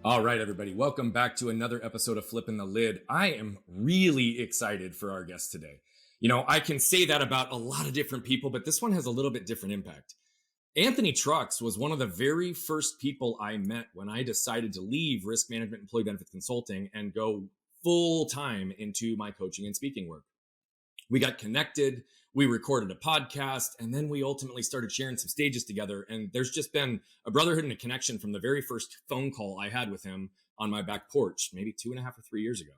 All right, everybody, welcome back to another episode of Flipping the Lid. I am really excited for our guest today. I can say that about a lot of different people, but this one has a little bit different impact. Anthony Trucks was one of the very first people I met when I decided to leave risk management, employee benefits consulting, and go full time into my coaching and speaking work. We got connected, we recorded a podcast, and then we ultimately started sharing some stages together. And there's just been a brotherhood and a connection from the very first phone call I had with him on my back porch, maybe 2.5 or 3 years ago.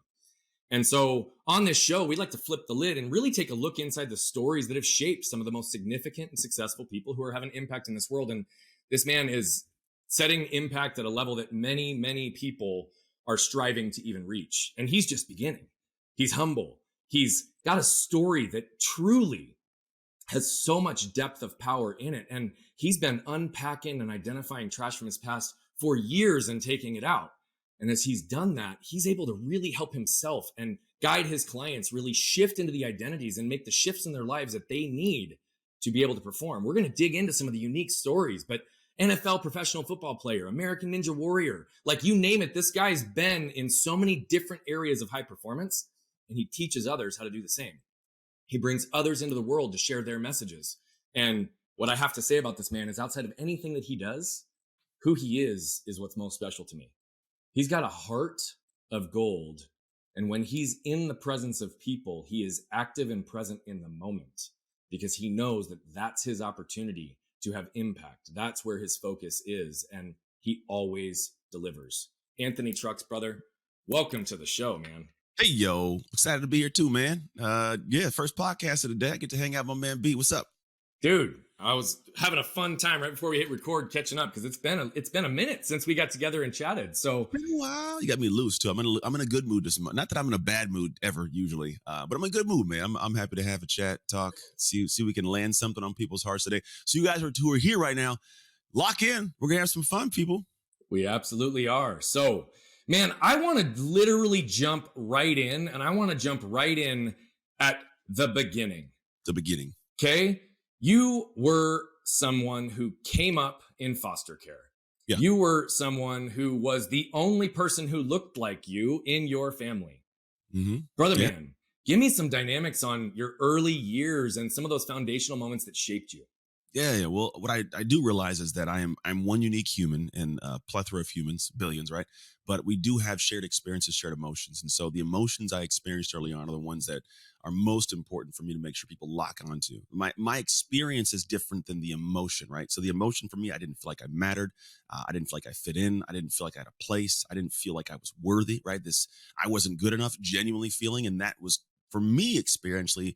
And so on this show, we'd like to flip the lid and really take a look inside the stories that have shaped some of the most significant and successful people who are having impact in this world. And this man is setting impact at a level that many, many people are striving to even reach. And he's just beginning. He's humble. He's got a story that truly has so much depth of power in it. And he's been unpacking and identifying trash from his past for years and taking it out. And as he's done that, he's able to really help himself and guide his clients really shift into the identities and make the shifts in their lives that they need to be able to perform. We're going to dig into some of the unique stories, but NFL professional football player, American Ninja Warrior, like you name it, this guy's been in so many different areas of high performance, and he teaches others how to do the same. He brings others into the world to share their messages. And what I have to say about this man is outside of anything that he does, who he is what's most special to me. He's got a heart of gold. And when he's in the presence of people, he is active and present in the moment because he knows that that's his opportunity to have impact. That's where his focus is. And he always delivers. Anthony Trucks, brother, welcome to the show, man. Hey, yo, excited to be here too, man. First podcast of the day. I get to hang out with my man B. What's up? Dude, I was having a fun time right before we hit record catching up because it's been a minute since we got together and chatted. So Been a while. You got me loose too. I'm in a good mood this month. Not that I'm in a bad mood ever usually, but I'm in a good mood, man. I'm happy to have a chat, talk, see we can land something on people's hearts today. So you guys who are here right now, lock in. We're gonna have some fun, people. we absolutely are. So, man, I want to literally jump right in, and I want to jump right in at the beginning. The beginning. Okay. You were someone who came up in foster care. Yeah. You were someone who was the only person who looked like you in your family. Mm-hmm. Brother Yeah. man, give me some dynamics on your early years and some of those foundational moments that shaped you. Yeah. Well, what I do realize is that I'm one unique human in a plethora of humans, billions, right? But we do have shared experiences, shared emotions. And so the emotions I experienced early on are the ones that are most important for me to make sure people lock onto. My experience is different than the emotion, right? So the emotion for me, I didn't feel like I mattered. I didn't feel like I fit in. I didn't feel like I had a place. I didn't feel like I was worthy, right? I wasn't good enough, genuinely feeling. And that was, for me, experientially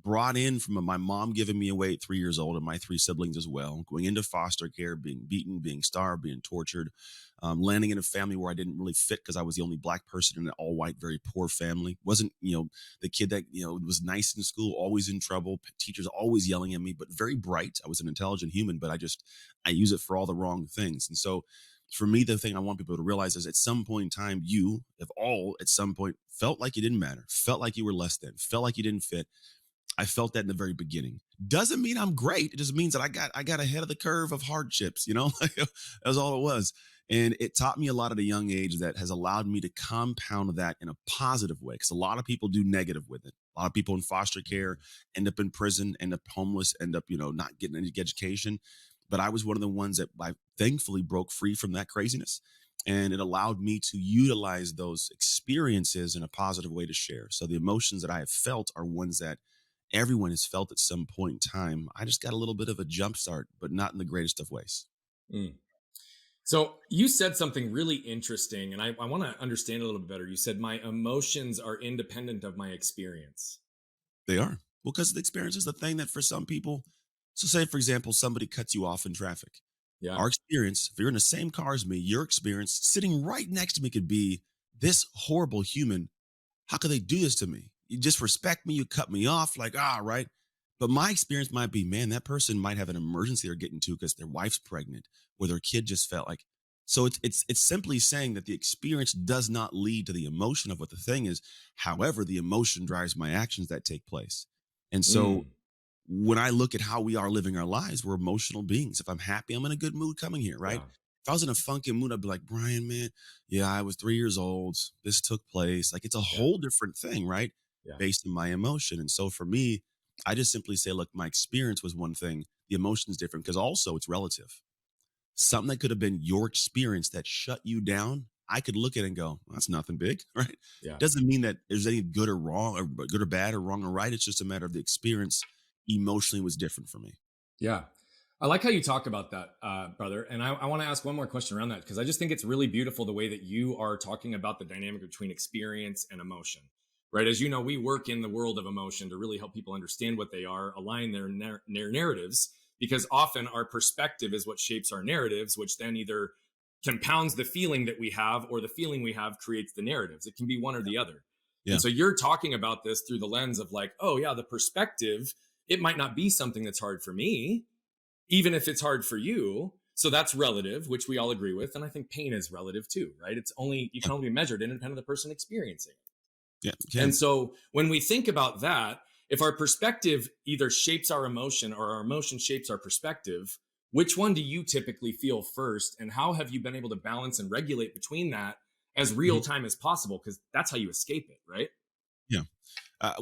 brought in from my mom giving me away at 3 years old and my three siblings as well, going into foster care, being beaten, being starved, being tortured, landing in a family where I didn't really fit because I was the only black person in an all white, very poor family. Wasn't, the kid that, was nice in school, always in trouble, teachers always yelling at me, but very bright. I was an intelligent human, but I use it for all the wrong things. And so for me, the thing I want people to realize is at some point in time, you have all at some point felt like you didn't matter, felt like you were less than, felt like you didn't fit. I felt that in the very beginning. Doesn't mean I'm great. It just means that I got ahead of the curve of hardships, That's all it was. And it taught me a lot at a young age that has allowed me to compound that in a positive way. Because a lot of people do negative with it. A lot of people in foster care end up in prison, end up homeless, end up, not getting any education. But I was one of the ones that I thankfully broke free from that craziness. And it allowed me to utilize those experiences in a positive way to share. So the emotions that I have felt are ones that everyone has felt at some point in time. I just got a little bit of a jump start, but not in the greatest of ways. Mm. So you said something really interesting, and I want to understand a little bit better. You said my emotions are independent of my experience. They are. Well, because the experience is the thing that for some people, so say, for example, somebody cuts you off in traffic. Yeah. Our experience, if you're in the same car as me, your experience sitting right next to me could be this horrible human. How could they do this to me? You disrespect me. You cut me off right. But my experience might be, man, that person might have an emergency they're getting to because their wife's pregnant or their kid just felt like. So it's simply saying that the experience does not lead to the emotion of what the thing is. However, the emotion drives my actions that take place. And so when I look at how we are living our lives, we're emotional beings. If I'm happy, I'm in a good mood coming here, right? Yeah. If I was in a funky mood, I'd be like, Brian, man, yeah, I was 3 years old. This took place. Like, it's a Yeah. whole different thing, right? Yeah. Based on my emotion. And so for me, I just simply say, look, my experience was one thing. The emotion is different because also it's relative. Something that could have been your experience that shut you down, I could look at it and go, "Well, that's nothing big," right? Yeah. Doesn't mean that there's any good or wrong or good or bad or wrong or right. It's just a matter of the experience emotionally was different for me. Yeah. I like how you talk about that, brother. And I want to ask one more question around that because I just think it's really beautiful the way that you are talking about the dynamic between experience and emotion, right? As you know, we work in the world of emotion to really help people understand what they are, align their narratives, because often our perspective is what shapes our narratives, which then either compounds the feeling that we have or the feeling we have creates the narratives. It can be one or the other. And Yeah. so you're talking about this through the lens of like, oh, yeah, the perspective, it might not be something that's hard for me, even if it's hard for you. So that's relative, which we all agree with. And I think pain is relative too, right? It's only, you Yeah. can only be measured independent of the person experiencing it. Yeah. You And can. so when we think about that, if our perspective either shapes our emotion or our emotion shapes our perspective, which one do you typically feel first? And how have you been able to balance and regulate between that as real Mhm. time as possible? Because that's how you escape it, right? Yeah.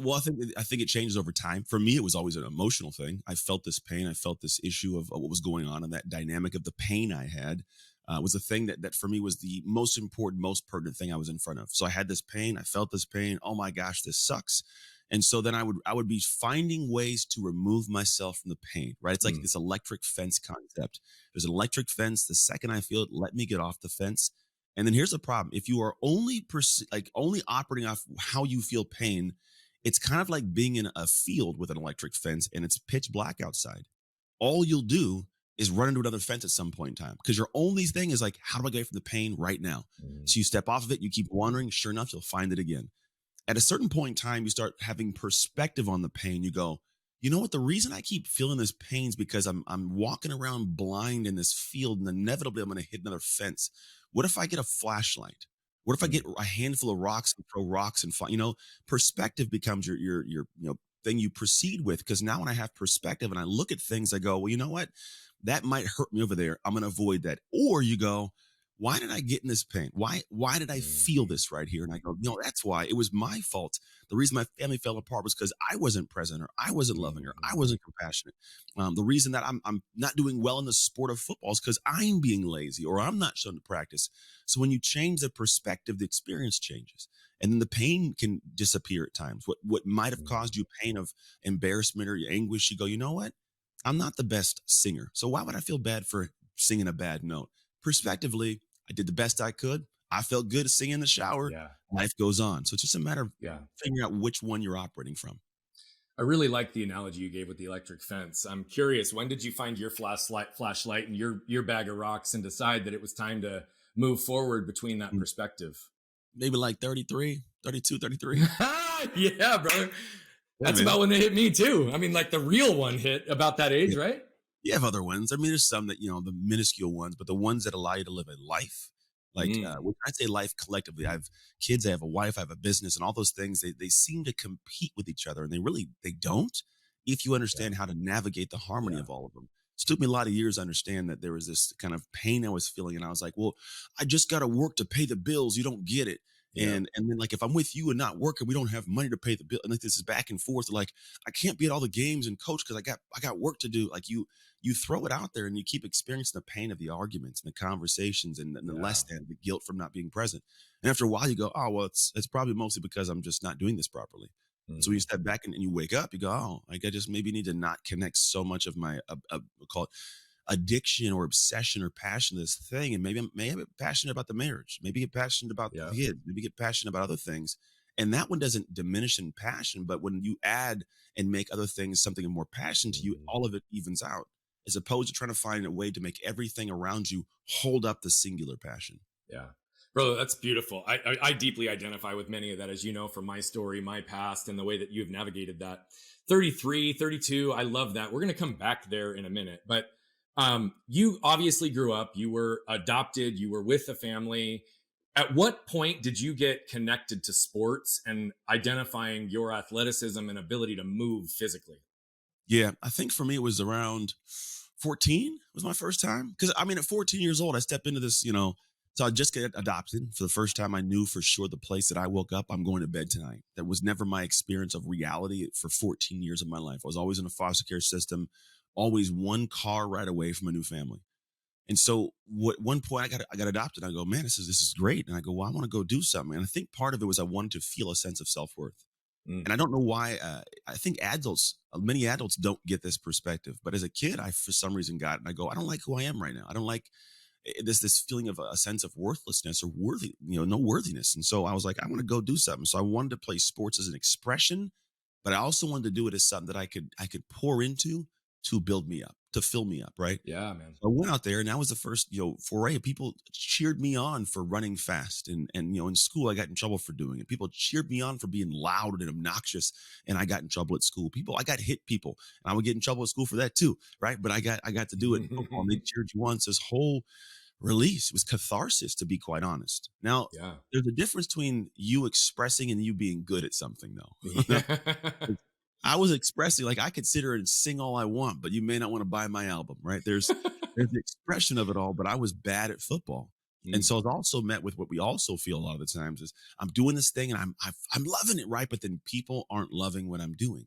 Well, I think it changes over time. For me, it was always an emotional thing. I felt this pain. I felt this issue of what was going on, and that dynamic of the pain I had was the thing that for me was the most important, most pertinent thing I was in front of. So I had this pain. I felt this pain. Oh my gosh, this sucks. And so then I would be finding ways to remove myself from the pain. Right? It's like Mm, this electric fence concept. There's an electric fence. The second I feel it, let me get off the fence. And then here's the problem: if you are only operating off how you feel pain, it's kind of like being in a field with an electric fence and it's pitch black outside. All you'll do is run into another fence at some point in time because your only thing is like, how do I get away from the pain right now? mm, So you step off of it, you keep wandering. Sure enough, you'll find it again. At a certain point in time, you start having perspective on the pain. You go, you know what? The reason I keep feeling this pain is because I'm walking around blind in this field, and inevitably I'm going to hit another fence. What if I get a flashlight? What if I get mm, a handful of rocks and throw rocks and fly? Perspective becomes your thing you proceed with. Because now when I have perspective and I look at things, I go, well, you know what? That might hurt me over there. I'm going to avoid that. Or you go, why did I get in this pain? Why did I mm, feel this right here? And I go, no, that's why. It was my fault. The reason my family fell apart was because I wasn't present or I wasn't loving or I mm, wasn't compassionate. The reason that I'm not doing well in the sport of football is because I'm being lazy or I'm not shown to practice. So when you change the perspective, the experience changes. And then the pain can disappear at times. What might have mm. caused you pain of embarrassment or anguish, you go, you know what? I'm not the best singer. So why would I feel bad for singing a bad note? Perspectively, I did the best I could. I felt good singing in the shower. Yeah. Life goes on. So it's just a matter of Yeah. figuring out which one you're operating from. I really like the analogy you gave with the electric fence. I'm curious, when did you find your flashlight and your bag of rocks and decide that it was time to move forward between that Mm, perspective? Maybe like 33, 32, 33. Yeah, brother. Yeah, That's man. about when they hit me too. I mean, like the real one hit about that age, Yeah. right? You have other ones. I mean, there's some that, the minuscule ones, but the ones that allow you to live a life, like Mm, when I say life collectively, I have kids, I have a wife, I have a business, and all those things, they seem to compete with each other, and they don't if you yeah, understand how to navigate the harmony yeah, of all of them. It took me a lot of years to understand that there was this kind of pain I was feeling, and I was like, well, I just got to work to pay the bills. You don't get it. yeah, And then like if I'm with you and not working, we don't have money to pay the bill. And like this is back and forth. Like I can't be at all the games and coach because I got work to do. Like you throw it out there and you keep experiencing the pain of the arguments and the conversations and the less yeah. than the guilt from not being present. And after a while, you go, oh well, it's probably mostly because I'm just not doing this properly. And so when you Mhm. step back and you wake up, you go, oh, like I just maybe need to not connect so much of my we'll call it addiction or obsession or passion to this thing, and maybe I'm passionate about the marriage, maybe get passionate about the Yeah. kid, maybe get passionate about other things. And that one doesn't diminish in passion, but when you add and make other things something of more passion to you, Mhm. all of it evens out as opposed to trying to find a way to make everything around you hold up the singular passion. Yeah. Bro, that's beautiful. I deeply identify with many of that, as you know, from my story, my past, and the way that you've navigated that. 33, 32, I love that. We're going to come back there in a minute. But you obviously grew up, you were adopted, you were with a family. At what point did you get connected to sports and identifying your athleticism and ability to move physically? Yeah, I think for me it was around 14 was my first time. Because I mean, at 14 years old, I stepped into this, so I just get adopted. For the first time, I knew for sure the place that I woke up, I'm going to bed tonight. That was never my experience of reality for 14 years of my life. I was always in a foster care system, always one car ride away from a new family. And so, one point I got adopted. I go, man, this is great. And I go, well, I want to go do something. And I think part of it was I wanted to feel a sense of self worth. Mm, And I don't know why. I think many adults don't get this perspective. But as a kid, I for some reason got it. And I go, I don't like who I am right now. I don't like this feeling of a sense of worthlessness or worthy, no worthiness. And so I was like, I want to go do something. So I wanted to play sports as an expression, but I also wanted to do it as something that I could pour into to build me up, to fill me up, right? yeah, man. So I went out there, and that was the first, foray. People cheered me on for running fast, and in school I got in trouble for doing it. People cheered me on for being loud and obnoxious, and I got in trouble at school. I got hit people, and I would get in trouble at school for that too, right? But I got to do it in football, and they cheered you on. So this whole release, it was catharsis, to be quite honest. Now, Yeah. there's a difference between you expressing and you being good at something, though. Yeah. I was expressing, like, I could sit here and sing all I want, but you may not want to buy my album, right? There's the expression of it all, but I was bad at football. And Mm, so I was also met with what we also feel a lot of the times is I'm doing this thing and I'm loving it, right? But then people aren't loving what I'm doing.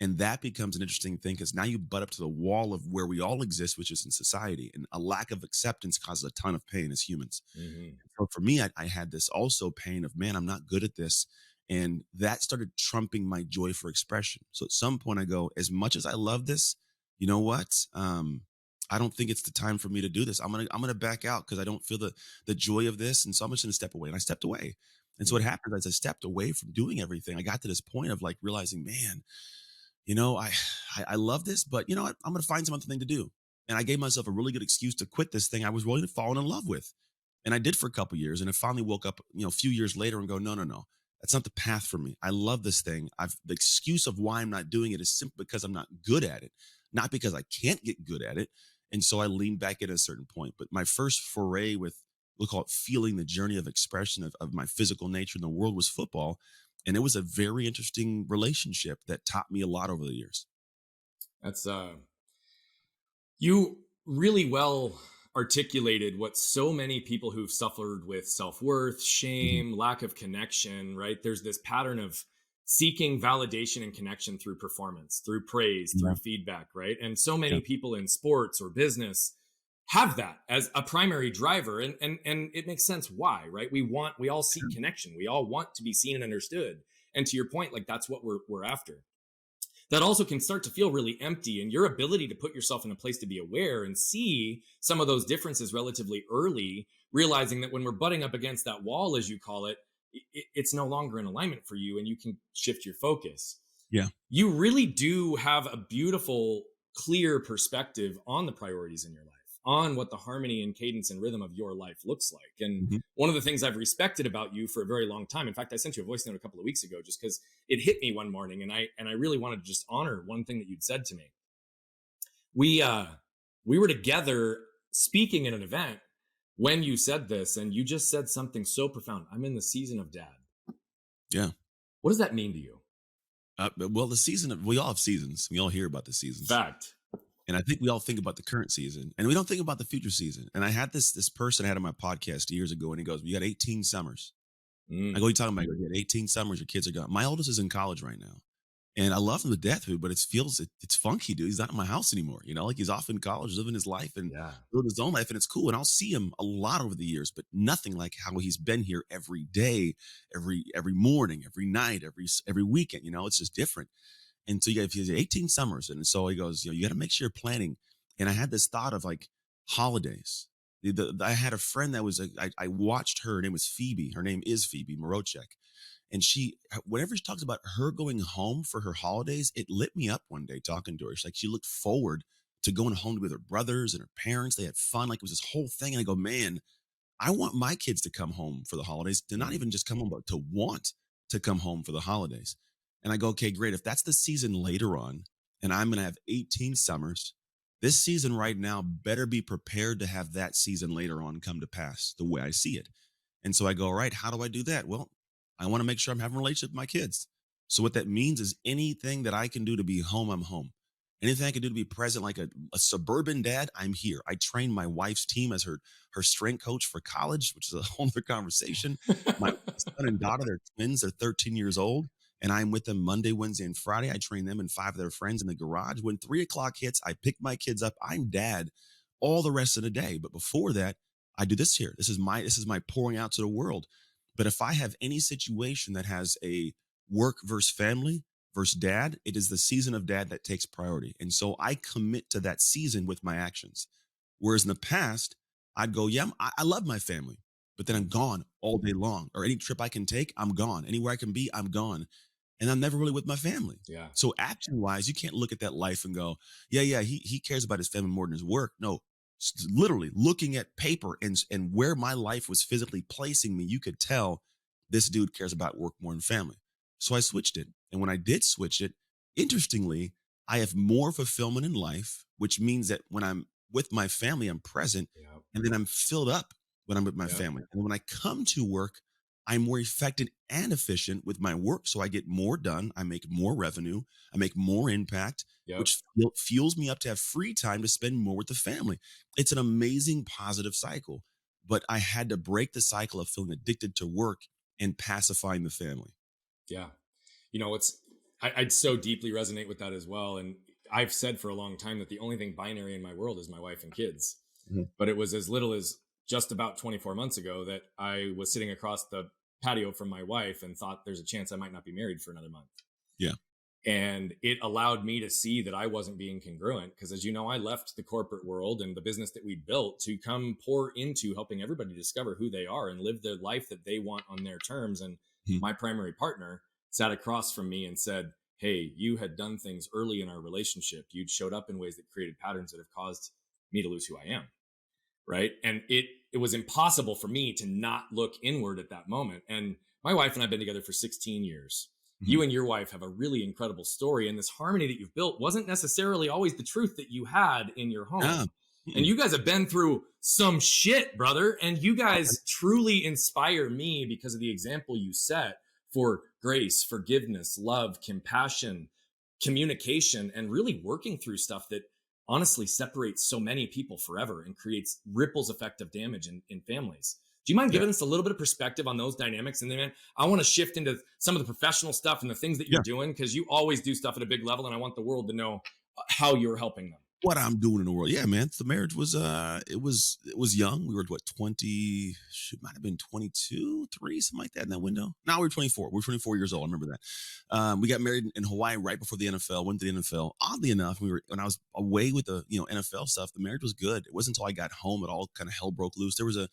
And that becomes an interesting thing because now you butt up to the wall of where we all exist, which is in society. And a lack of acceptance causes a ton of pain as humans. mhm. So for me, I had this also pain of, man, I'm not good at this. And that started trumping my joy for expression. So at some point I go, as much as I love this, you know what? I don't think it's the time for me to do this. I'm gonna back out because I don't feel the joy of this. And so I'm just gonna step away. And I stepped away. And so what Mm, happened as I stepped away from doing everything, I got to this point of like realizing, man, I love this, but you know what? I'm going to find some other thing to do. And I gave myself a really good excuse to quit this thing I was really falling in love with. And I did for a couple years. And I finally woke up, a few years later and go, no, no, no. That's not the path for me. I love this thing. The excuse of why I'm not doing it is simply because I'm not good at it, not because I can't get good at it. And so I leaned back at a certain point. But my first foray with, we'll call it feeling the journey of expression of my physical nature in the world was football. And it was a very interesting relationship that taught me a lot over the years. that's You really well articulated what so many people who've suffered with self-worth, Mhm. shame, lack of connection, right? There's this pattern of seeking validation and connection through performance, through praise, Yeah, through feedback, right? And so yeah, many people in sports or business have that as a primary driver, and it makes sense why, right? We all seek sure. connection. We all want to be seen and understood. And to your point, like that's what we're after. That also can start to feel really empty, and your ability to put yourself in a place to be aware and see some of those differences relatively early, realizing that when we're butting up against that wall, as you call it, it's no longer in alignment for you and you can shift your focus. Yeah. You really do have a beautiful, clear perspective on the priorities in your life, on what the harmony and cadence and rhythm of your life looks like. And Mhm. one of the things I've respected about you for a very long time, in fact, I sent you a voice note a couple of weeks ago just because it hit me one morning, and I really wanted to just honor one thing that you'd said to me. We were together speaking at an event when you said this, and you just said something so profound. I'm in the season of dad. Yeah. What does that mean to you? Well, we all have seasons. We all hear about the seasons. Fact. And I think we all think about the current season and we don't think about the future season. And I had this person I had on my podcast years ago and he goes, "We got 18 summers." I go, Mm, "You talking about?" He goes, "You got 18 summers, your kids are gone." My oldest is in college right now. And I love him to death, dude, but it's funky, dude. He's not in my house anymore. Like he's off in college, living his life and yeah. living his own life, and it's cool. And I'll see him a lot over the years, but nothing like how he's been here every day, every morning, every night, every weekend. It's just different. And so you got, he has 18 summers, and so he goes, you got to make sure you're planning. And I had this thought of like holidays. I had a friend that was I watched her. Her name was Phoebe. Her name is Phoebe Morochek, and whenever she talks about her going home for her holidays, it lit me up one day talking to her. She's like, she looked forward to going home with her brothers and her parents. They had fun. Like it was this whole thing. And I go, man, I want my kids to come home for the holidays, to not Mm. even just come home, but to want to come home for the holidays. And I go, okay, great. If that's the season later on, and I'm going to have 18 summers, this season right now better be prepared to have that season later on come to pass the way I see it. And so I go, all right, how do I do that? Well, I want to make sure I'm having a relationship with my kids. So what that means is anything that I can do to be home, I'm home. Anything I can do to be present like a suburban dad, I'm here. I trained my wife's team as her strength coach for college, which is a whole other conversation. My son and daughter, they're twins, they're 13 years old, and I'm with them Monday, Wednesday, and Friday. I train them and five of their friends in the garage. When 3 o'clock hits, I pick my kids up. I'm dad all the rest of the day. But before that, I do this here. This is my pouring out to the world. But if I have any situation that has a work versus family versus dad, it is the season of dad that takes priority. And so I commit to that season with my actions. Whereas in the past, I'd go, yeah, I love my family, but then I'm gone all day long. Or any trip I can take, I'm gone. Anywhere I can be, I'm gone. And I'm never really with my family. Yeah. So action wise, you can't look at that life and go, yeah, he cares about his family more than his work. No, literally looking at paper and where my life was physically placing me, you could tell this dude cares about work more than family. So I switched it. And when I did switch it, interestingly, I have more fulfillment in life, which means that when I'm with my family, I'm present Yep. and then I'm filled up when I'm with my Yep. family. And when I come to work, I'm more effective and efficient with my work. So I get more done. I make more revenue. I make more impact, Yep. which fuels me up to have free time to spend more with the family. It's an amazing positive cycle. But I had to break the cycle of feeling addicted to work and pacifying the family. Yeah. It's I'd so deeply resonate with that as well. And I've said for a long time that the only thing binary in my world is my wife and kids. Mhm. But it was as little as just about 24 months ago that I was sitting across the patio from my wife and thought there's a chance I might not be married for another month. Yeah. And it allowed me to see that I wasn't being congruent because, as you know, I left the corporate world and the business that we built to come pour into helping everybody discover who they are and live the life that they want on their terms. And Mhm. my primary partner sat across from me and said, "Hey, you had done things early in our relationship. You'd showed up in ways that created patterns that have caused me to lose who I am." Right. And it was impossible for me to not look inward at that moment. And my wife and I've been together for 16 years. Mhm. You and your wife have a really incredible story, and this harmony that you've built wasn't necessarily always the truth that you had in your Ah, home. And mm-mm. you guys have been through some shit, brother, and you guys truly inspire me because of the example you set for grace, forgiveness, love, compassion, communication, and really working through stuff that honestly separates so many people forever and creates ripples effect of damage in families. Do you mind Yeah. giving us a little bit of perspective on those dynamics? And then, man, I want to shift into some of the professional stuff and the things that you're Yeah. doing because you always do stuff at a big level, and I want the world to know how you're helping them. What I'm doing in the world. Yeah, man. The marriage was it was young. We were what, 20, should might have been 22, 3, something like that in that window. Now we're 24. We're 24 years old. I remember that. We got married in Hawaii right before the NFL, went to the NFL. Oddly enough, when I was away with the NFL stuff, the marriage was good. It wasn't until I got home that all kind of hell broke loose. There was a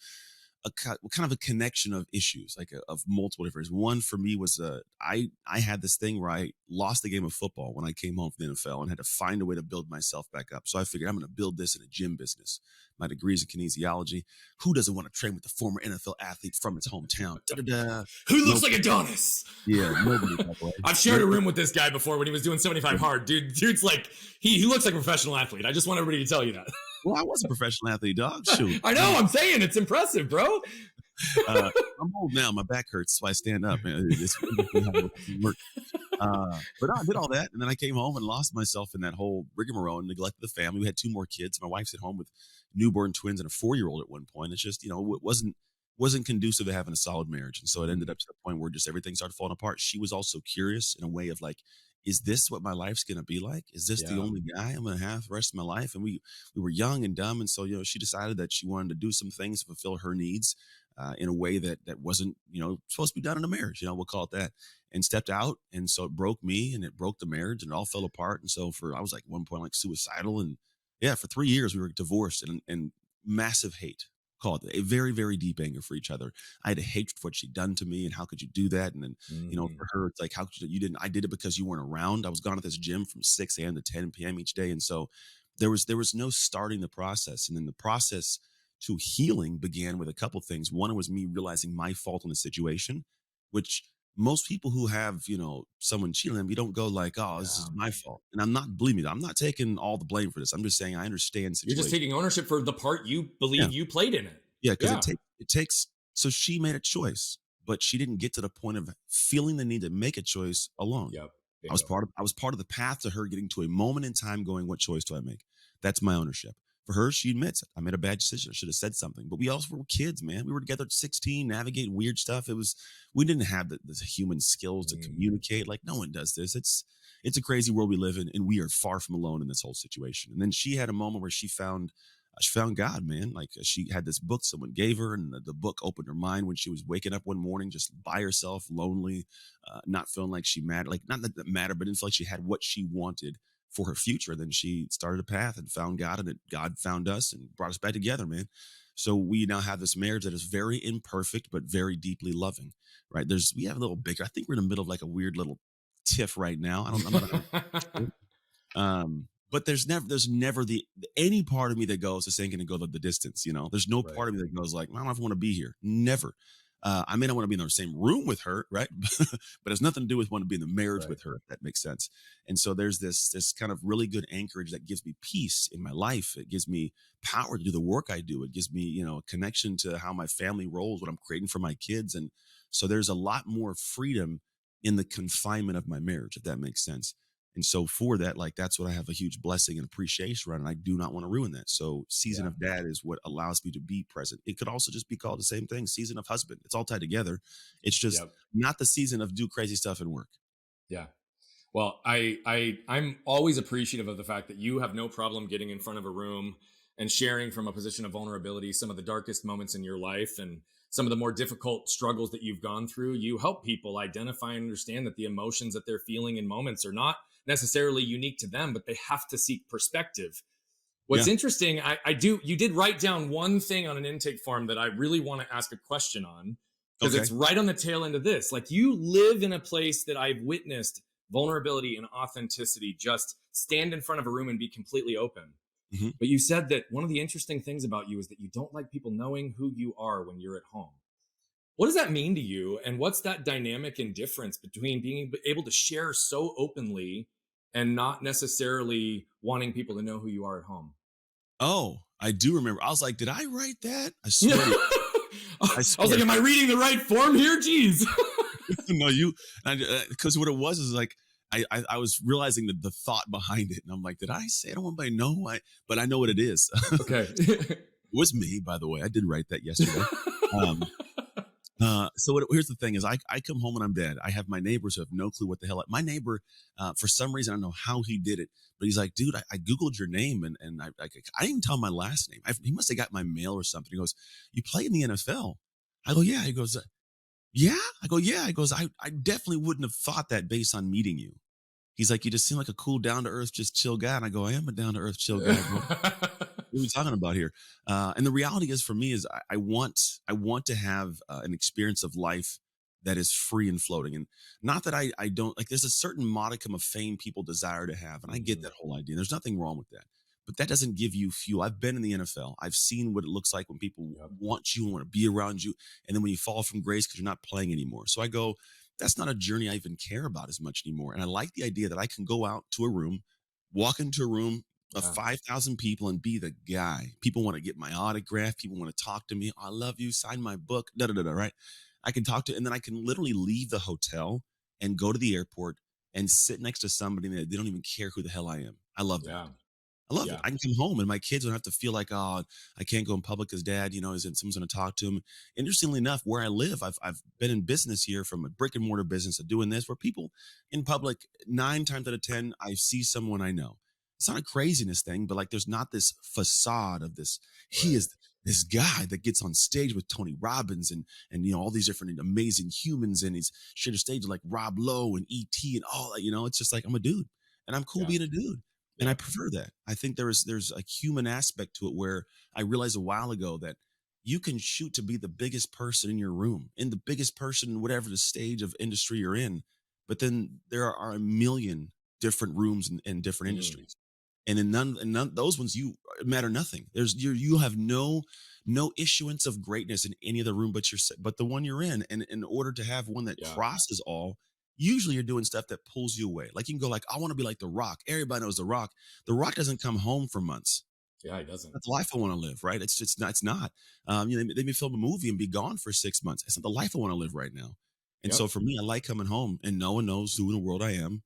kind of a connection of issues, like of multiple different. One for me was I had this thing where I lost the game of football when I came home from the NFL and had to find a way to build myself back up. So I figured I'm going to build this in a gym business. My degrees in kinesiology. Who doesn't want to train with a former NFL athlete from his hometown? Da-da-da. Who looks No, like Adonis? yeah, nobody that way. I've shared a room with this guy before when he was doing 75 hard. Dude's like, he looks like a professional athlete. I just want everybody to tell you that. Well, I was a professional athlete, dog. Shoot. I know, I'm saying it's impressive, bro. I'm old now. My back hurts, so I stand up. It's work. But I did all that, and then I came home and lost myself in that whole rigmarole and neglected the family. We had two more kids. My wife's at home with newborn twins and a 4-year-old at one point. It's just it wasn't conducive to having a solid marriage, and so it ended up to the point where just everything started falling apart. She was also curious in a way of like, is this what my life's going to be like? Is this the Yeah. only guy I'm going to have the rest of my life? And we were young and dumb, and so she decided that she wanted to do some things to fulfill her needs in a way that wasn't supposed to be done in a marriage. We'll call it that. And stepped out, and so it broke me, and it broke the marriage, and it all fell apart. And so I was like at one point like suicidal, and yeah, for 3 years we were divorced, and massive hate. Called it a very, very deep anger for each other. I had a hatred for what she'd done to me, and how could you do that? And then, Mhm. for her, it's like, how could you didn't? I did it because you weren't around. I was gone at this gym from 6 a.m. to 10 p.m. each day, and so there was no starting the process. And then the process to healing began with a couple things. One was me realizing my fault in the situation, which most people who have, someone cheating on them, you don't go like, oh, this is Yeah. my fault. And believe me, I'm not taking all the blame for this. I'm just saying I understand the You're just situation. taking ownership for the part you Yeah. believe you played in it. Yeah. Cause Yeah. it takes, so she made a choice, but she didn't get to the point of feeling the need to make a choice alone. Yep. Bingo. I was part of the path to her getting to a moment in time going, what choice do I make? That's my ownership. For her, she admits it. I made a bad decision. I should have said something. But we also were kids, man. We were together at 16, navigating weird stuff. We didn't have the human skills to Mm, communicate. Like no one does this. It's a crazy world we live in, and we are far from alone in this whole situation. And then she had a moment where she found God, man. Like she had this book someone gave her, and the book opened her mind when she was waking up one morning, just by herself, lonely, not feeling like she mattered. Like not that that mattered, but didn't feel like she had what she wanted for her future. Then she started a path and found God, and God found us and brought us back together, man. So we now have this marriage that is very imperfect but very deeply loving, right? We have a little bigger. I think we're in the middle of like a weird little tiff right now. I'm not 100% sure. But there's never any part of me that goes, this ain't gonna go the distance, you know. There's no right. part of me that goes like, I don't know if I want to be here. Never. I may not want to be in the same room with her, right? But it's nothing to do with wanting to be in the marriage Right. with her, if that makes sense. And so there's this kind of really good anchorage that gives me peace in my life. It gives me power to do the work I do. It gives me, a connection to how my family rolls, what I'm creating for my kids. And so there's a lot more freedom in the confinement of my marriage, if that makes sense. And so for that, like that's what I have a huge blessing and appreciation around. And I do not want to ruin that. So season Yeah. of dad is what allows me to be present. It could also just be called the same thing, season of husband. It's all tied together. It's just Yep. not the season of do crazy stuff and work. Yeah. Well, I'm always appreciative of the fact that you have no problem getting in front of a room and sharing from a position of vulnerability some of the darkest moments in your life and some of the more difficult struggles that you've gone through. You help people identify and understand that the emotions that they're feeling in moments are not necessarily unique to them, but they have to seek perspective. What's Yeah. interesting, you did write down one thing on an intake form that I really want to ask a question on because Okay. it's right on the tail end of this. Like you live in a place that I've witnessed vulnerability and authenticity just stand in front of a room and be completely open. Hmm. But you said that one of the interesting things about you is that you don't like people knowing who you are when you're at home. What does that mean to you? And what's that dynamic and difference between being able to share so openly and not necessarily wanting people to know who you are at home? Oh, I do remember. I was like, did I write that? I Yeah. swear to I I was swear. like, am I reading the right form here? Jeez. No, because what it was is like, I was realizing the thought behind it. And I'm like, did I say I don't want anybody to know? But I know what it is. Okay. It was me, by the way. I did write that yesterday. Um, here's the thing: is I come home and I'm dead. I have my neighbors who have no clue what the hell. My neighbor, for some reason, I don't know how he did it, but he's like, dude, I googled your name and I didn't tell him my last name. He must have got my mail or something. He goes, you play in the NFL? I go, yeah. He goes, yeah. I go, yeah. He goes, I definitely wouldn't have thought that based on meeting you. He's like, you just seem like a cool, down to earth, just chill guy. And I go, I am a down to earth, chill guy, bro. What are we talking about here? And the reality is for me is I want to have an experience of life that is free and floating. And not that I don't like there's a certain modicum of fame people desire to have. And I get Mhm. that whole idea. There's nothing wrong with that. But that doesn't give you fuel. I've been in the NFL. I've seen what it looks like when people Yep. want you and want to be around you. And then when you fall from grace because you're not playing anymore. So I go, that's not a journey I even care about as much anymore. And I like the idea that I can go out to a room, walk into a room of Yeah. 5,000 people and be the guy. People want to get my autograph. People want to talk to me. I love you. Sign my book. Da da da da. Right. I can talk to, and then I can literally leave the hotel and go to the airport and sit next to somebody that they don't even care who the hell I am. I love that. Yeah. I love it. Yeah. I can come home and my kids don't have to feel like, oh, I can't go in public because dad, isn't someone's going to talk to him. Interestingly enough, where I live, I've been in business here from a brick and mortar business of doing this, where people in public 9 times out of 10, I see someone I know. It's not a craziness thing, but like there's not this facade of this. He Right. is this guy that gets on stage with Tony Robbins and all these different amazing humans, and he's shared a stage with like Rob Lowe and ET and all that. It's just like I'm a dude, and I'm cool Yeah. being a dude. And I Yeah. prefer that. I think there's a human aspect to it where I realized a while ago that you can shoot to be the biggest person in your room, in the biggest person, whatever the stage of industry you're in. But then there are a million different rooms and different Mm. industries. And in none those ones you matter nothing. You have no issuance of greatness in any other room but the one you're in. And in order to have one that Yeah. crosses all, usually you're doing stuff that pulls you away. Like you can go like, I want to be like The Rock. Everybody knows The Rock. The Rock doesn't come home for months. Yeah. He doesn't. That's the life I want to live, right? It's not. They may film a movie and be gone for 6 months. It's not the life I want to live right now. And so Yep. for me, I like coming home and no one knows who in the world I am.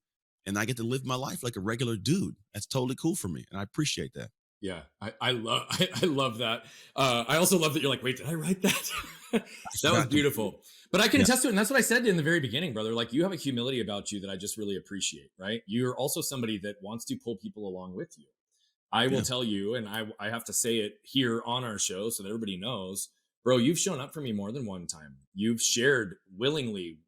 and I get to live my life like a regular dude. That's totally cool for me. And I appreciate that. Yeah, I love I love that. I also love that you're like, wait, did I write that? I That was forgot completely. beautiful. But I can Yeah. attest to it, and that's what I said in the very beginning, brother. Like you have a humility about you that I just really appreciate. Right? You're also somebody that wants to pull people along with you. I will Yeah. tell you, and I have to say it here on our show so that everybody knows, bro. You've shown up for me more than one time. You've shared willingly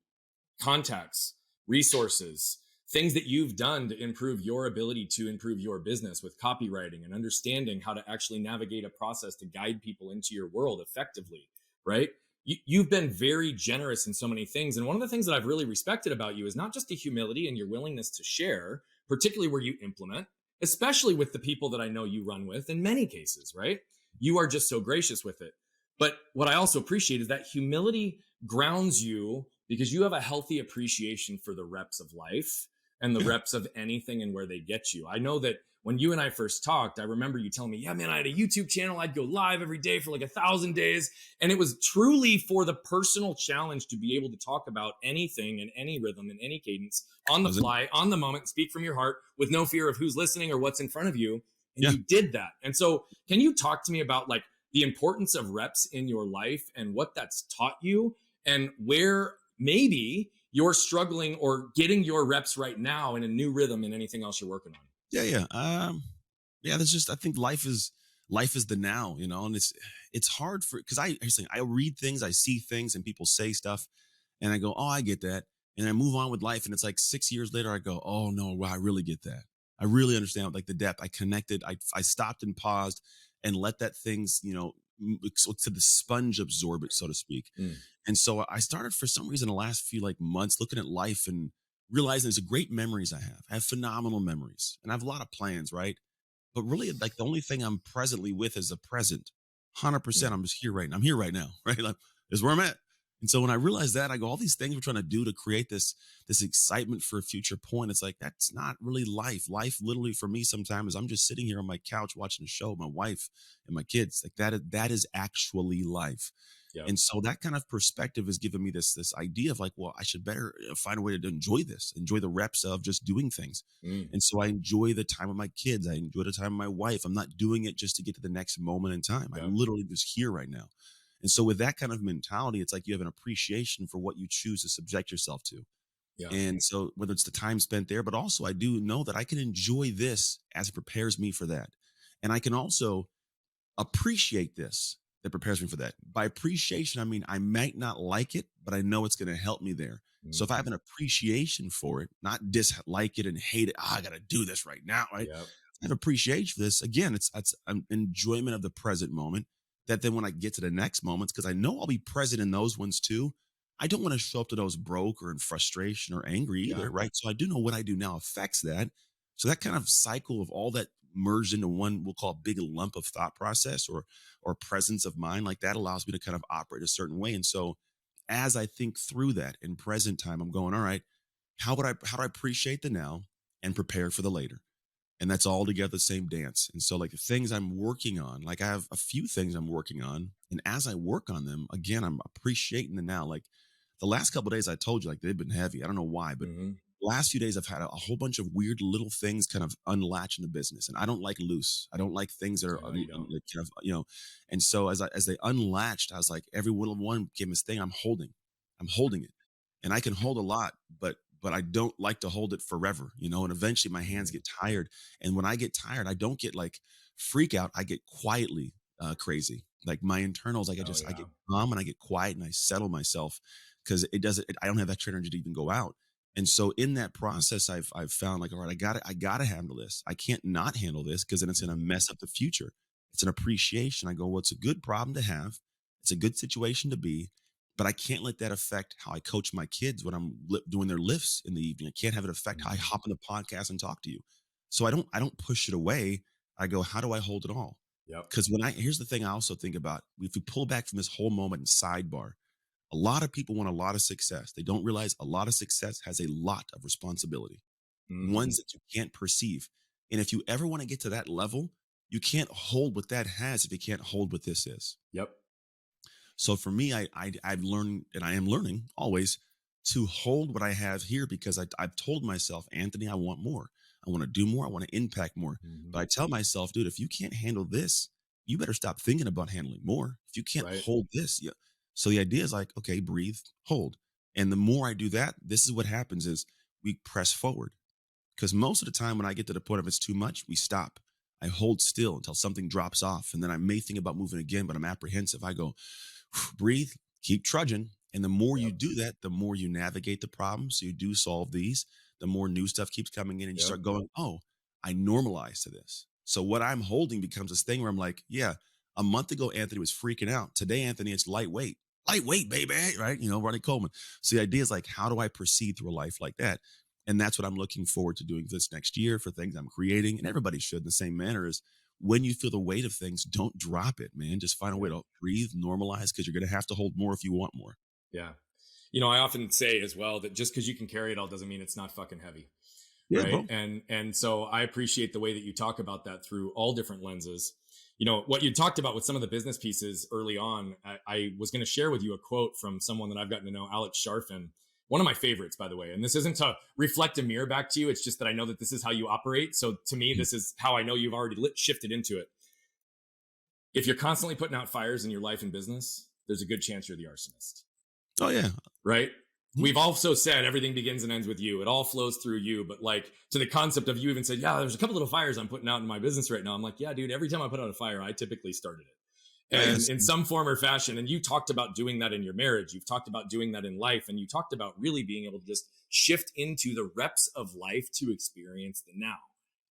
contacts, resources, things that you've done to improve your ability to improve your business with copywriting and understanding how to actually navigate a process to guide people into your world effectively, right? You've been very generous in so many things. And one of the things that I've really respected about you is not just the humility and your willingness to share, particularly where you implement, especially with the people that I know you run with in many cases, right? You are just so gracious with it. But what I also appreciate is that humility grounds you because you have a healthy appreciation for the reps of life and the Yeah. reps of anything and where they get you. I know that when you and I first talked, I remember you telling me, yeah, man, I had a YouTube channel. I'd go live every day for like 1,000 days. And it was truly for the personal challenge to be able to talk about anything in any rhythm, in any cadence, on the Was it? fly, on the moment, speak from your heart with no fear of who's listening or what's in front of you. And Yeah. you did that. And so, can you talk to me about like the importance of reps in your life and what that's taught you and where maybe you're struggling or getting your reps right now in a new rhythm in anything else you're working on? Yeah. Yeah. Yeah. There's just, I think life is the now, and it's hard because I read things, I see things and people say stuff and I go, oh, I get that. And I move on with life. And it's like 6 years later, I go, oh no, wow, I really get that. I really understand like the depth. I connected. I stopped and paused and let that things, so to the sponge absorb it, so to speak. Mm, And so I started for some reason the last few like months looking at life and realizing there's a great memories I have. I have phenomenal memories and I have a lot of plans, right? But really, like the only thing I'm presently with is the present. 100%. mm, I'm just here right now. I'm here right now, right? Like, is where I'm at. And so when I realized that, I go, all these things we're trying to do to create this excitement for a future point. It's like that's not really life. Life, literally, for me, sometimes I'm just sitting here on my couch watching a show, my wife and my kids. Like that is actually life. yep. And so that kind of perspective has given me this idea of like, well, I should better find a way to enjoy this, enjoy the reps of just doing things. Mm, And so I enjoy the time with my kids. I enjoy the time with my wife. I'm not doing it just to get to the next moment in time. I'm yep. literally just here right now. And so with that kind of mentality, it's like you have an appreciation for what you choose to subject yourself to. Yeah. And so whether it's the time spent there, but also I do know that I can enjoy this as it prepares me for that. And I can also appreciate this that prepares me for that. By appreciation, I mean I might not like it, but I know it's going to help me there. So if I have Mhm. an appreciation for it, not dislike it and hate it, I got to do this right now, right? Yep. I have appreciation for this. Again, it's an enjoyment of the present moment. That then when I get to the next moments, because I know I'll be present in those ones too. I don't want to show up to those broke or in frustration or angry Yeah. either, right? So I do know what I do now affects that. So that kind of cycle of all that merged into one we'll call a big lump of thought process or presence of mind like that allows me to kind of operate a certain way. And so as I think through that in present time, I'm going, all right, how do I appreciate the now and prepare for the later? And that's all together the same dance. And so like the things I'm working on, like I have a few things I'm working on. And as I work on them, again, I'm appreciating the now. Like the last couple of days I told you, like they've been heavy. I don't know why, but Hmm. last few days I've had a whole bunch of weird little things kind of unlatch in the business. And I don't like loose. I don't like things that are I know you don't. like, kind of, and so as they unlatched, I was like, every little one became this thing I'm holding it. And I can hold a lot, but I don't like to hold it forever, and eventually my hands Mm. get tired. And when I get tired, I don't get like freak out. I get quietly crazy. Like my internals, like Oh I get yeah. calm and I get quiet and I settle myself because it doesn't, I don't have that energy to even go out. And so in that process, I've found like, all right, I gotta handle this. I can't not handle this because then it's gonna Mhm. mess up the future. It's an appreciation. I go, well, it's a good problem to have. It's a good situation to be, but I can't let that affect how I coach my kids when I'm doing their lifts in the evening. I can't have it affect how I Mhm. hop on the podcast and talk to you. So I don't push it away. I go, how do I hold it all? Yep. Because here's the thing I also think about: if we pull back from this whole moment and sidebar, a lot of people want a lot of success. They don't realize a lot of success has a lot of responsibility, Hmm. ones that you can't perceive. And if you ever want to get to that level, you can't hold what that has if you can't hold what this is. Yep. So for me, I've learned, and I am learning always, to hold what I have here because I've told myself, Anthony, I want more. I want to do more. I want to impact more. But Mhm. I tell myself, dude, if you can't handle this, you better stop thinking about handling more. If you can't Right. hold this, yeah. So the idea is like, okay, breathe, hold. And the more I do that, this is what happens is we press forward. Because most of the time when I get to the point of it's too much, we stop. I hold still until something drops off. And then I may think about moving again, but I'm apprehensive. I go, breathe, keep trudging. And the more you Yep. do that, the more you navigate the problem. So you do solve these, the more new stuff keeps coming in and you Yep. start going, oh, I normalize to this. So what I'm holding becomes this thing where I'm like, yeah, a month ago, Anthony was freaking out. Today, Anthony, it's lightweight. Lightweight, baby, right? Ronnie Coleman. So the idea is like, how do I proceed through a life like that? And that's what I'm looking forward to doing this next year for things I'm creating. And everybody should in the same manner is when you feel the weight of things, don't drop it, man. Just find a way Yeah. to breathe, normalize, because you're going to have to hold more if you want more. Yeah. I often say as well that just because you can carry it all doesn't mean it's not fucking heavy. Yeah, Right. bro. And so I appreciate the way that you talk about that through all different lenses. What you talked about with some of the business pieces early on, I was going to share with you a quote from someone that I've gotten to know, Alex Sharfin, one of my favorites, by the way. And this isn't to reflect a mirror back to you. It's just that I know that this is how you operate. So to me, Mhm. this is how I know you've already shifted into it. If you're constantly putting out fires in your life and business, there's a good chance you're the arsonist, Oh, yeah. right? Mhm. We've also said everything begins and ends with you. It all flows through you. But like to the concept of you even said, yeah, there's a couple little fires I'm putting out in my business right now. I'm like, yeah, dude, every time I put out a fire, I typically started it. Oh, And yes. in some form or fashion, and you talked about doing that in your marriage, you've talked about doing that in life, and you talked about really being able to just shift into the reps of life to experience the now.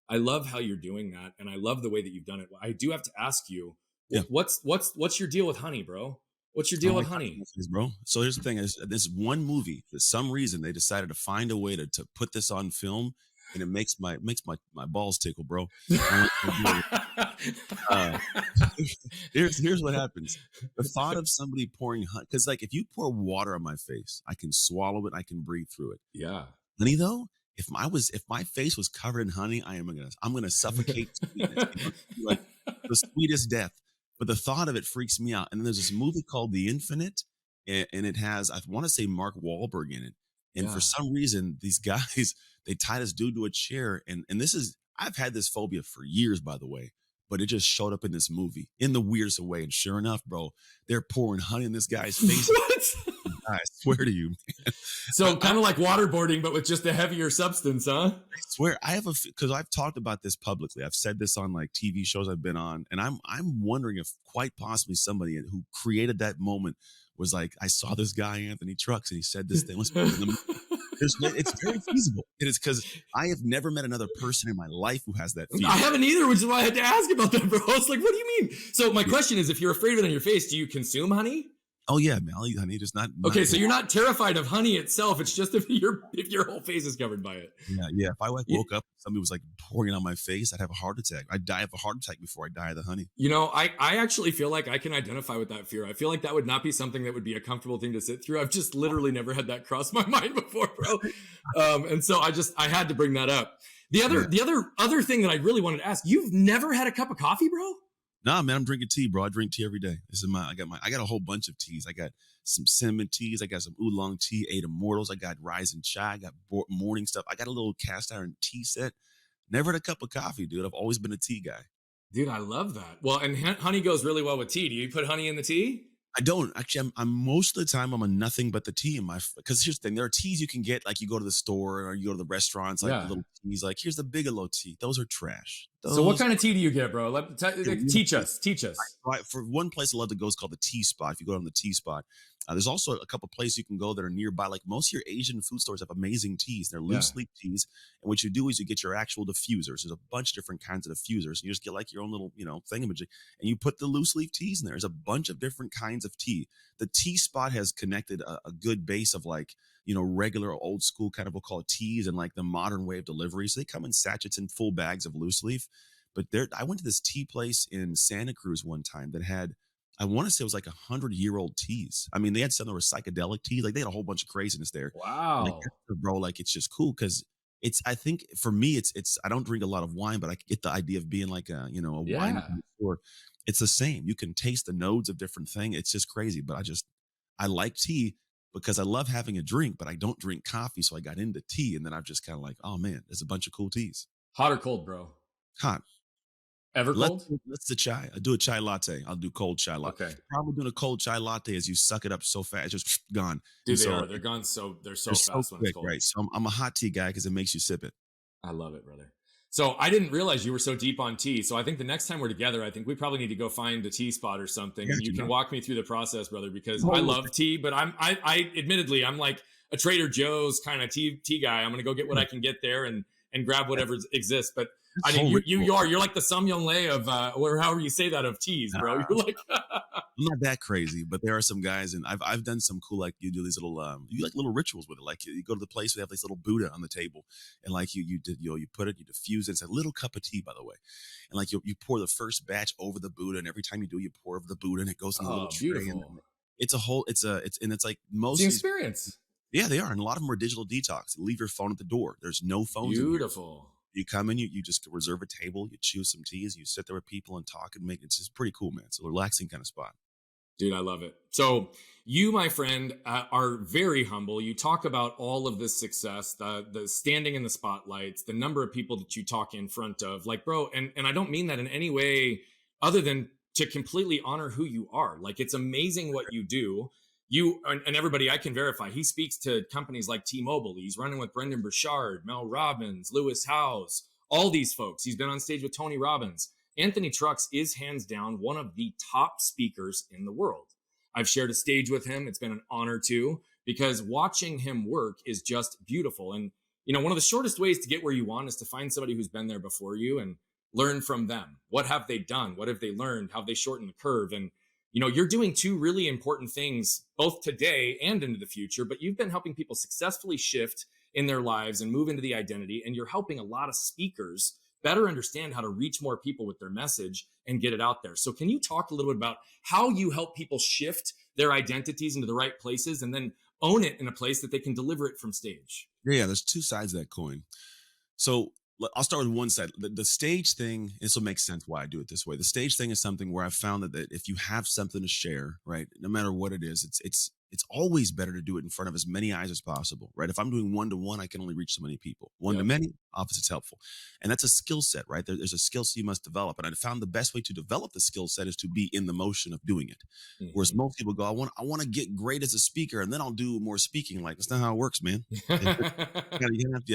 I love how you're doing that, and I love the way that you've done it. I do have to ask you, Yeah. what's your deal with honey, bro? What's your I deal don't with like talking honey? about things, bro. So here's the thing: is this one movie for some reason they decided to find a way to put this on film, and it makes my balls tickle, bro. I want you to do it. Here's what happens. The thought of somebody pouring honey, because like if you pour water on my face, I can swallow it, I can breathe through it. Yeah. Honey, though, if my face was covered in honey, I'm gonna suffocate sweetness. Like the sweetest death. But the thought of it freaks me out. And then there's this movie called The Infinite, and it has I want to say Mark Wahlberg in it. And for Yeah. some reason, these guys they tie this dude to a chair, and this is I've had this phobia for years, by the way. But it just showed up in this movie in the weirdest of way. And sure enough, bro, they're pouring honey in this guy's face. What? I swear to you, man. So I kind of like waterboarding, but with just a heavier substance, huh? swear I have because I've talked about this publicly. I've said this on like TV shows I've been on, and I'm wondering if quite possibly somebody who created that moment was like, I saw this guy Anthony Trucks, and he said this thing. Let's put it in the movie. It's very feasible. It is because I have never met another person in my life who has that I fear. haven't either, which is why I had to ask about that, bro. I was like, what do you mean? So my Yeah. question is, if you're afraid of it on your face, do you consume honey? Oh yeah, man. I'll eat honey, just not Okay, so raw. you're not terrified of honey itself. It's just if your whole face is covered by it. Yeah, yeah. If I like You, woke up, somebody was like pouring it on my face, I'd have a heart attack. I'd die of a heart attack before I die of the honey. I actually feel like I can identify with that fear. I feel like that would not be something that would be a comfortable thing to sit through. I've just literally never had that cross my mind before, bro. And so I had to bring that up. The other Yeah. the other thing that I really wanted to ask, you've never had a cup of coffee, bro? Nah, man, I'm drinking tea, bro. I drink tea every day. This is I got a whole bunch of teas. I got some cinnamon teas. I got some oolong tea, eight immortals. I got rising chai. I got morning stuff. I got a little cast iron tea set. Never had a cup of coffee, dude. I've always been a tea guy. Dude, I love that. Well, and honey goes really well with tea. Do you put honey in the tea? I don't actually. I'm most of the time I'm a nothing but the tea in my because here's the thing. There are teas you can get like you go to the store or you go to the restaurants like the Yeah. little teas like here's the Bigelow tea. Those are trash. So what Those kind of tea do you get, bro? Teach us. Teach us. right, for one place I love to go is called the Tea Spot. If you go on the Tea Spot, there's also a couple places you can go that are nearby. Like most of your Asian food stores have amazing teas. They're Yeah. loose leaf teas, and what you do is you get your actual diffusers. There's a bunch of different kinds of diffusers. You just get like your own little thingamajig, and you put the loose leaf teas in there. There's a bunch of different kinds of tea. The Tea Spot has connected a good base of like regular old school kind of we'll call it teas and like the modern way of delivery. So they come in sachets and full bags of loose leaf. But I went to this tea place in Santa Cruz one time that had, I want to say it was like 100-year-old teas. I mean, they had some that were psychedelic teas. Like they had a whole bunch of craziness there. Like, Wow. bro, like it's just cool because I think for me, I don't drink a lot of wine, but I get the idea of being like a wine Yeah. connoisseur. It's the same. You can taste the nodes of different things. It's just crazy. But I like tea. because I love having a drink, but I don't drink coffee. So I got into tea, and then I'm just kind of like, oh man, there's a bunch of cool teas. Hot or cold, bro? Hot. Ever Let's cold? let's the chai. I do a chai latte. I'll do cold chai latte. Okay. The problem with doing a cold chai latte is you suck it up so fast, it's just gone. And Dude, they so are. They're gone they're they're so so fast when it's quick, cold. right? So I'm a hot tea guy because it makes you sip it. I love it, brother. So I didn't realize you were so deep on tea. So I think the next time we're together, I think we probably need to go find a tea spot or I something, and got you you, can dog. walk me through the process, brother. Because I Totally. love tea, but I admittedly, I'm like a Trader Joe's kind of tea guy. I'm gonna go get what Yeah, I can get there and grab whatever exists. But that's I a mean, whole ritual. you're like the Sum Young Lei of or however you say that of teas, bro. You're like, I'm not that crazy, but there are some guys, and I've done some cool, like you do these little you like little rituals with it. Like you go to the place where they have this little Buddha on the table, and like you put it, you diffuse it. It's a little cup of tea, by the way, and like you pour the first batch over the Buddha, and every time you do, you pour over the Buddha, and it goes in a little oh, tray, and beautiful. it's a whole it's and it's like It's most the of these. experience. Yeah, they are, and a lot of them are digital detox. Leave your phone at the door. There's no phones in here. Beautiful. You come in, you just reserve a table, you choose some teas, you sit there with people and talk and make it's just pretty cool, man. It's a relaxing kind of spot. Dude, I love it. So, you, my friend, are very humble. You talk about all of this success, the standing in the spotlights, the number of people that you talk in front of. Like, bro, and I don't mean that in any way other than to completely honor who you are. Like, it's amazing what you do. You and everybody I can verify. He speaks to companies like T-Mobile. He's running with Brendan Burchard, Mel Robbins, Lewis Howes, all these folks. He's been on stage with Tony Robbins. Anthony Trucks is hands down one of the top speakers in the world. I've shared a stage with him. It's been an honor to, because watching him work is just beautiful. And, one of the shortest ways to get where you want is to find somebody who's been there before you and learn from them. What have they done? What have they learned? How have they shortened the curve? And, you're doing two really important things, both today and into the future, but you've been helping people successfully shift in their lives and move into the identity. And you're helping a lot of speakers better understand how to reach more people with their message and get it out there. So can you talk a little bit about how you help people shift their identities into the right places and then own it in a place that they can deliver it from stage? Yeah, there's two sides of that coin. So I'll start with one side. The stage thing, this will make sense why I do it this way. The stage thing is something where I've found that if you have something to share, right, no matter what it is, it's always better to do it in front of as many eyes as possible, right? If I'm doing one to one, I can only reach so many people. One to Yep. many, obviously it's helpful, and that's a skill set, right? There's a skill set you must develop, and I found the best way to develop the skill set is to be in the motion of doing it. Whereas Mm-hmm. most people go, I want to get great as a speaker, and then I'll do more speaking. Like that's not how it works, man. You have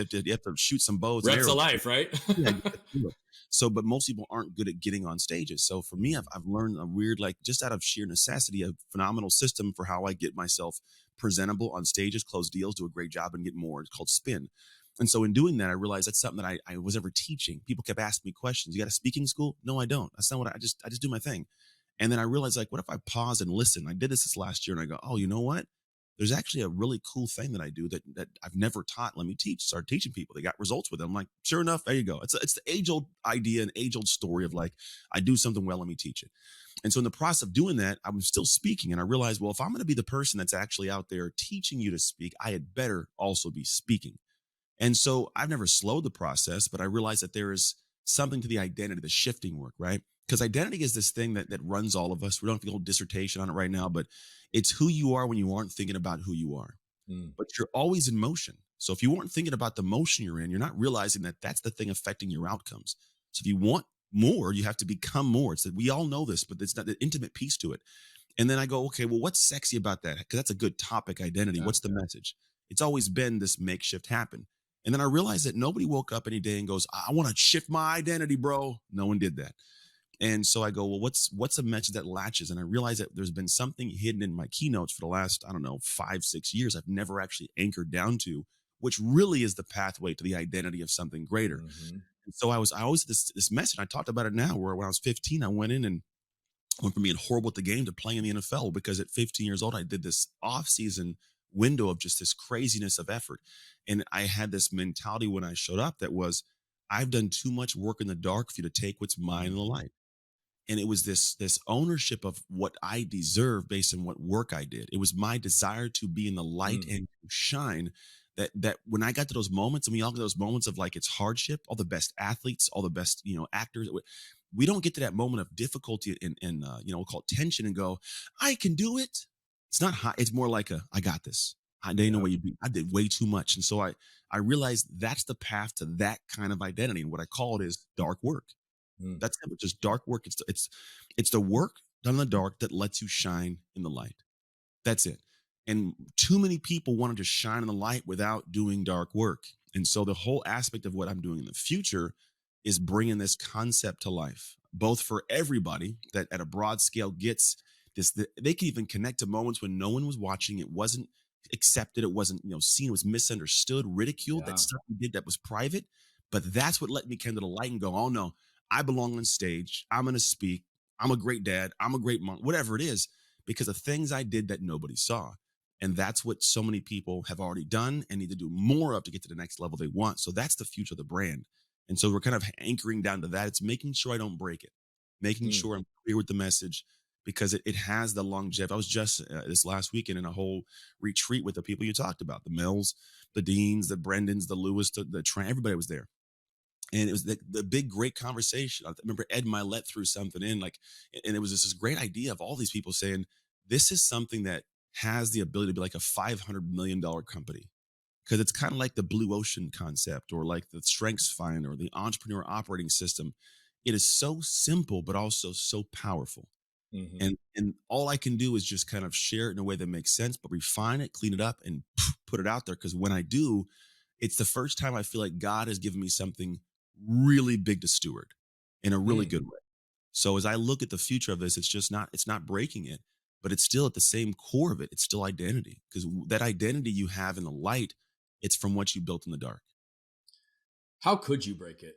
to shoot some bows and Reps of arrows. life, right? Yeah, you have to do it. So, but most people aren't good at getting on stages. So for me, I've learned a weird, like just out of sheer necessity, a phenomenal system for how I get myself presentable on stages, close deals, do a great job, and get more. It's called spin. And so in doing that, I realized that's something that I was ever teaching. People kept asking me questions. You got a speaking school? No, I don't. That's not what I just do my thing. And then I realized, like, what if I pause and listen? I did this last year, and I go, oh, you know what? There's actually a really cool thing that I do that I've never taught. Let me teach. Start teaching people. They got results with it. I'm like, sure enough, there you go. It's the age old idea and age old story of like, I do something well, let me teach it. And so in the process of doing that, I'm still speaking, and I realized, well, if I'm going to be the person that's actually out there teaching you to speak, I had better also be speaking. And so I've never slowed the process, but I realized that there is something to the identity, the shifting work, right? Because identity is this thing that runs all of us. We don't have to go dissertation on it right now, but it's who you are when you aren't thinking about who you are. Mm. But you're always in motion. So if you aren't thinking about the motion you're in, you're not realizing that that's the thing affecting your outcomes. So if you want more, you have to become more. It's that we all know this, but it's not the intimate piece to it. And then I go, okay, well, what's sexy about that? Because that's a good topic, identity. Yeah. What's the message? It's always been this makeshift happen. And then I realized that nobody woke up any day and goes, I want to shift my identity, bro. No one did that. And so I go, well, what's a message that latches? And I realized that there's been something hidden in my keynotes for the last, I don't know, 5, 6 years. I've never actually anchored down to, which really is the pathway to the identity of something greater. Mm-hmm. And so I always this message. I talked about it now, where when I was 15, I went in and went from being horrible at the game to playing in the NFL because at 15 years old, I did this off-season window of just this craziness of effort. And I had this mentality when I showed up that was, I've done too much work in the dark for you to take what's mine in the light. And it was this ownership of what I deserve based on what work I did. It was my desire to be in the light Mm. and to shine that when I got to those moments, and we all get those moments of like it's hardship, all the best athletes, all the best, actors, we don't get to that moment of difficulty and we'll call it tension and go, I can do it. It's not high. It's more like I got this. They know Yep. where you be. I did way too much. And so I realized that's the path to that kind of identity. And what I call it is dark work. Mm. That's it. Just dark work. It's the work done in the dark that lets you shine in the light. That's it. And too many people want to just shine in the light without doing dark work. And so the whole aspect of what I'm doing in the future is bringing this concept to life, both for everybody that at a broad scale gets this. They can even connect to moments when no one was watching. It wasn't accepted. It wasn't, seen. It was misunderstood, ridiculed. That Yeah. stuff we did that was private. But that's what let me come to the light and go, oh no, I belong on stage. I'm going to speak. I'm a great dad. I'm a great mom, whatever it is, because of things I did that nobody saw. And that's what so many people have already done and need to do more of to get to the next level they want. So that's the future of the brand. And so we're kind of anchoring down to that. It's making sure I don't break it, making Mm. sure I'm clear with the message because it has the longevity. I was just this last weekend in a whole retreat with the people you talked about, the Mills, the Deans, the Brendans, the Lewis, the Tran, everybody was there. And it was the big, great conversation. I remember Ed Milet threw something in, like, and it was just this great idea of all these people saying, this is something that has the ability to be like a $500 million company. Because it's kind of like the blue ocean concept or like the strengths finder or the entrepreneur operating system. It is so simple, but also so powerful. Hmm. And all I can do is just kind of share it in a way that makes sense, but refine it, clean it up, and put it out there. Because when I do, it's the first time I feel like God has given me something really big to steward in a really Mm. good way. So as I look at the future of this, it's not breaking it, but it's still at the same core of it. It's still identity because that identity you have in the light, it's from what you built in the dark. How could you break it?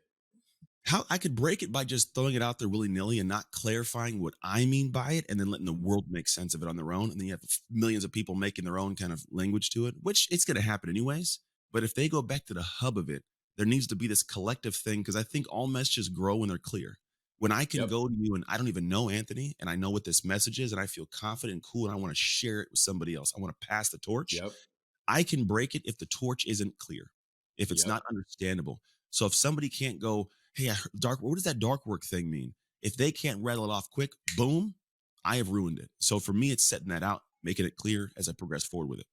How I could break it by just throwing it out there willy nilly and not clarifying what I mean by it, and then letting the world make sense of it on their own. And then you have millions of people making their own kind of language to it, which it's going to happen anyways. But if they go back to the hub of it, there needs to be this collective thing because I think all messages grow when they're clear. When I can Yep. go to you and I don't even know Anthony, and I know what this message is, and I feel confident and cool, and I want to share it with somebody else. I want to pass the torch. Yep. I can break it if the torch isn't clear, if it's Yep. not understandable. So if somebody can't go, hey, I heard dark, what does that dark work thing mean? If they can't rattle it off quick, boom, I have ruined it. So for me, it's setting that out, making it clear as I progress forward with it.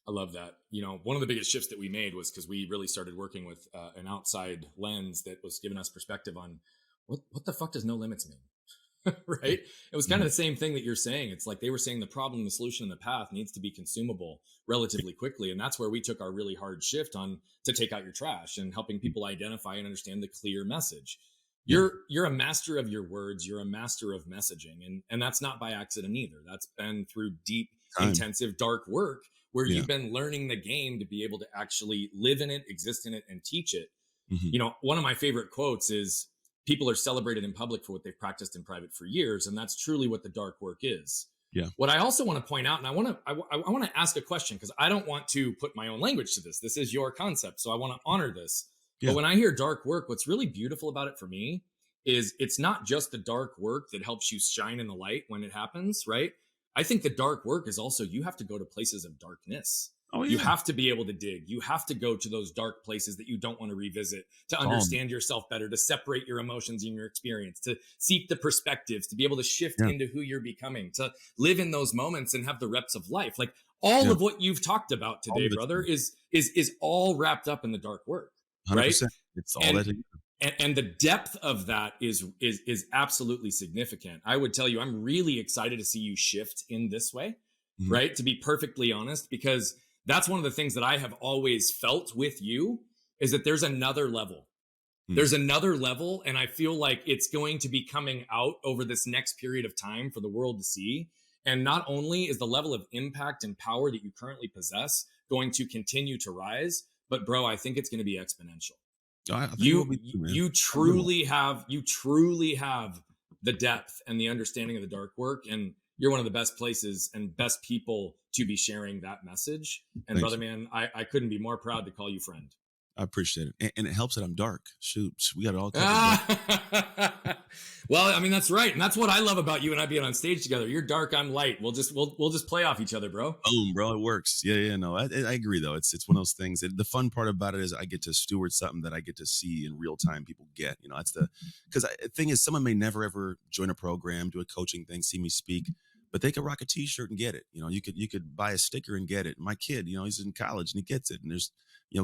I love that. One of the biggest shifts that we made was because we really started working with an outside lens that was giving us perspective on what the fuck does no limits mean? Right? It was kind of Mhm. the same thing that you're saying. It's like they were saying the problem, the solution, and the path needs to be consumable relatively quickly. And that's where we took our really hard shift on to take out your trash and helping people identify and understand the clear message. Yeah. You're a master of your words, you're a master of messaging. And that's not by accident either. That's been through deep, Time. intensive, dark work where Yeah. you've been learning the game to be able to actually live in it, exist in it, and teach it. Hmm. One of my favorite quotes is people are celebrated in public for what they've practiced in private for years. And that's truly what the dark work is. Yeah. What I also want to point out, and I want to ask a question because I don't want to put my own language to this. This is your concept. So I want to honor this. But Yeah. when I hear dark work, what's really beautiful about it for me is it's not just the dark work that helps you shine in the light when it happens, right? I think the dark work is also you have to go to places of darkness. Oh, You yeah. have to be able to dig. You have to go to those dark places that you don't want to revisit to Oh, understand yourself better, to separate your emotions and your experience, to seek the perspectives, to be able to shift yeah. into who you're becoming, to live in those moments and have the reps of life. Like all Yeah. of what you've talked about All today, of it. brother, is all wrapped up in the dark work, right? 100%. It's all And that. and the depth of that is absolutely significant. I would tell you, I'm really excited to see you shift in this way, Mhm. right? To be perfectly honest, because that's one of the things that I have always felt with you is that there's another level. Mm. There's another level, and I feel like it's going to be coming out over this next period of time for the world to see. And not only is the level of impact and power that you currently possess going to continue to rise, but bro, I think it's going to be exponential. I think it will you be too, man. you Have a good one. truly have the depth and the understanding of the dark work, and you're one of the best places and best people to be sharing that message. And Thank brother you. man, I couldn't be more proud to call you friend. I appreciate it. And it helps that I'm dark. Shoot, we got it all covered, bro. Well, I mean that's right, and that's what I love about you and I being on stage together. You're dark, I'm light. We'll just play off each other, bro. Boom, bro, it works. Yeah, yeah, no, I agree though. It's one of those things. The fun part about it is I get to steward something that I get to see in real time. People get, that's the because the thing is, someone may never ever join a program, do a coaching thing, see me speak, but they could rock a t-shirt and get it. You could buy a sticker and get it. My kid, he's in college and he gets it. And there's,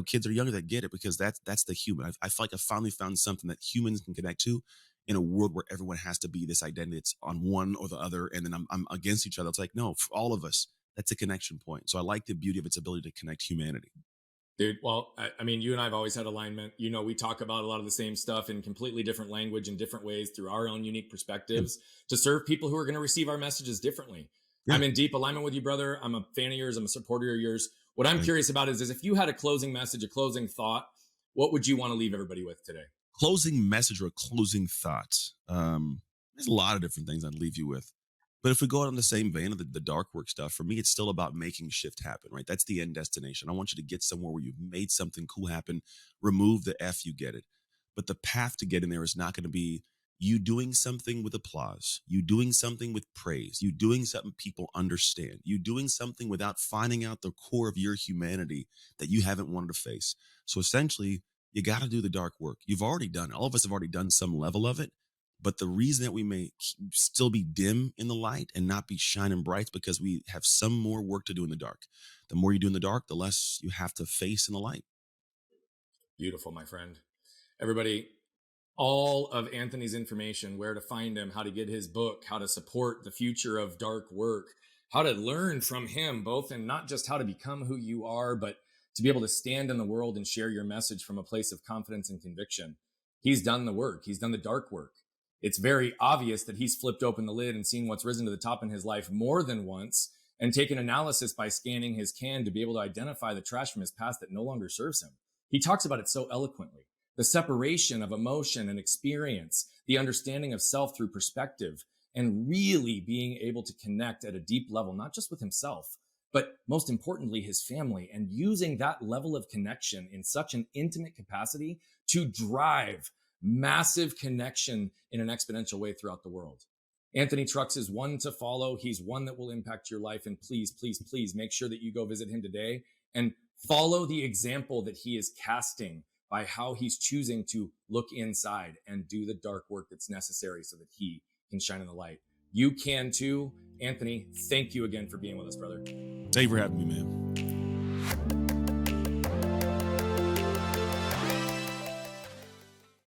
kids that are younger that get it because that's the human. I feel like I finally found something that humans can connect to in a world where everyone has to be this identity. It's on one or the other, and then I'm against each other. It's like, no, for all of us, that's a connection point. So I like the beauty of its ability to connect humanity. Dude, well, I mean, you and I have always had alignment. We talk about a lot of the same stuff in completely different language in different ways through our own unique Yeah, perspectives to serve people who are going to receive our messages differently. yeah. I'm in deep alignment with you, brother. I'm a fan of yours. I'm a supporter of yours. What I'm Thank curious about is if you had a closing message, a closing thought, what would you want to leave everybody with today? Closing message or closing thoughts. There's a lot of different things I'd leave you with. But if we go out on the same vein of the dark work stuff, for me, it's still about making shift happen, right? That's the end destination. I want you to get somewhere where you've made something cool happen, remove the F, you get it. But the path to getting there is not going to be you doing something with applause, you doing something with praise, you doing something people understand, you doing something without finding out the core of your humanity that you haven't wanted to face. So essentially, you got to do the dark work. You've already done it. All of us have already done some level of it. But the reason that we may still be dim in the light and not be shining bright is because we have some more work to do in the dark. The more you do in the dark, the less you have to face in the light. Beautiful, my friend. Everybody, all of Anthony's information, where to find him, how to get his book, how to support the future of dark work, how to learn from him, both in not just how to become who you are, but to be able to stand in the world and share your message from a place of confidence and conviction. He's done the work. He's done the dark work. It's very obvious that he's flipped open the lid and seen what's risen to the top in his life more than once and taken analysis by scanning his can to be able to identify the trash from his past that no longer serves him. He talks about it so eloquently. The separation of emotion and experience, the understanding of self through perspective, and really being able to connect at a deep level, not just with himself, but most importantly, his family, and using that level of connection in such an intimate capacity to drive massive connection in an exponential way throughout the world. Anthony Trucks is one to follow. He's one that will impact your life. And please, please, please make sure that you go visit him today and follow the example that he is casting by how he's choosing to look inside and do the dark work that's necessary so that he can shine in the light. You can too. Anthony, thank you again for being with us, brother. Thank you for having me, man.